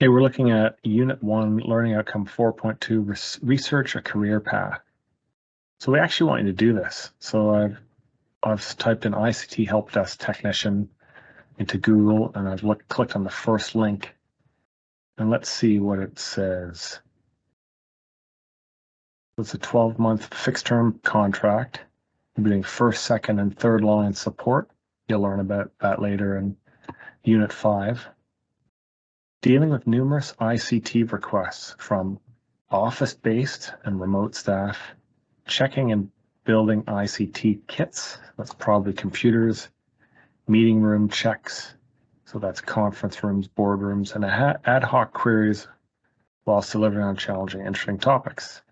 Okay, we're looking at Unit 1, Learning Outcome 4.2, Research a Career Path. So we actually want you to do this. So I've typed in ICT Help Desk Technician into Google, and I've clicked on the first link. And let's see what it says. It's a 12-month fixed-term contract. You're doing first, second, and third line support. You'll learn about that later in Unit 5. Dealing with numerous ICT requests from office-based and remote staff, checking and building ICT kits, that's probably computers, meeting room checks, so that's conference rooms, boardrooms, and ad hoc queries whilst delivering on challenging, interesting topics.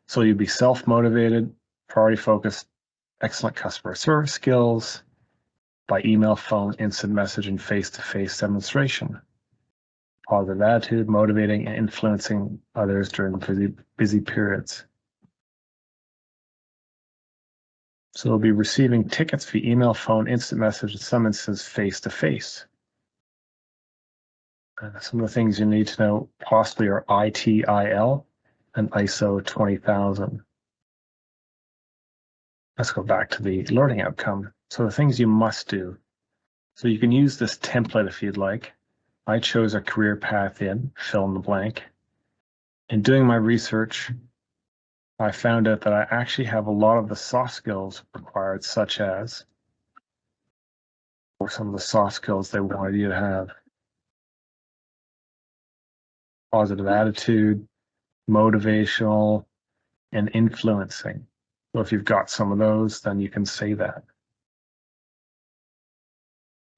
So you'd be self-motivated, priority-focused, excellent customer service skills, by email, phone, instant message, and face-to-face demonstration. Positive attitude, motivating and influencing others during busy periods. So we'll be receiving tickets via email, phone, instant message, and some instances face-to-face. Some of the things you need to know possibly are ITIL and ISO 20000. Let's go back to the learning outcome. So the things you must do. So you can use this template if you'd like. I chose a career path in, fill in the blank. In doing my research, I found out that I actually have a lot of the soft skills required, such as, or some of the soft skills they wanted you to have. Positive attitude, motivational, and influencing. So if you've got some of those, then you can say that.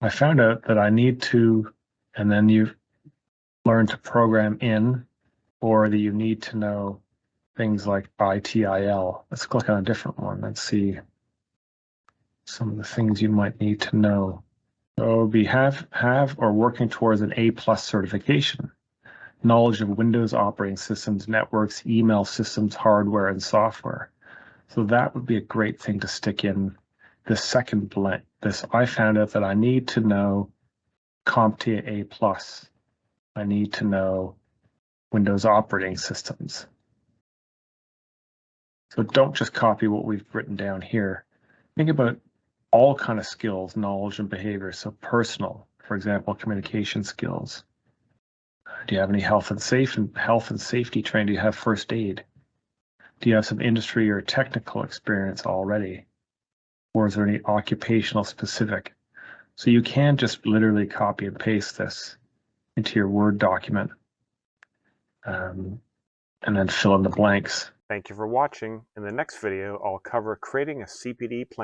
I found out that I need to, and then you learn to program in, or that you need to know things like ITIL. Let's click on a different one and see some of the things you might need to know. So be have or working towards an A+ certification. Knowledge of Windows operating systems, networks, email systems, hardware, and software. So that would be a great thing to stick in the second blank. I found out that I need to know CompTIA A+. I need to know Windows operating systems. So don't just copy what we've written down here. Think about all kind of skills, knowledge, and behavior. So personal, for example, communication skills. Do you have any health and safety training? Do you have first aid? Do you have some industry or technical experience already? Or is there any occupational specific? So you can just literally copy and paste this into your Word document and then fill in the blanks. Thank you for watching. In the next video, I'll cover creating a CPD plan.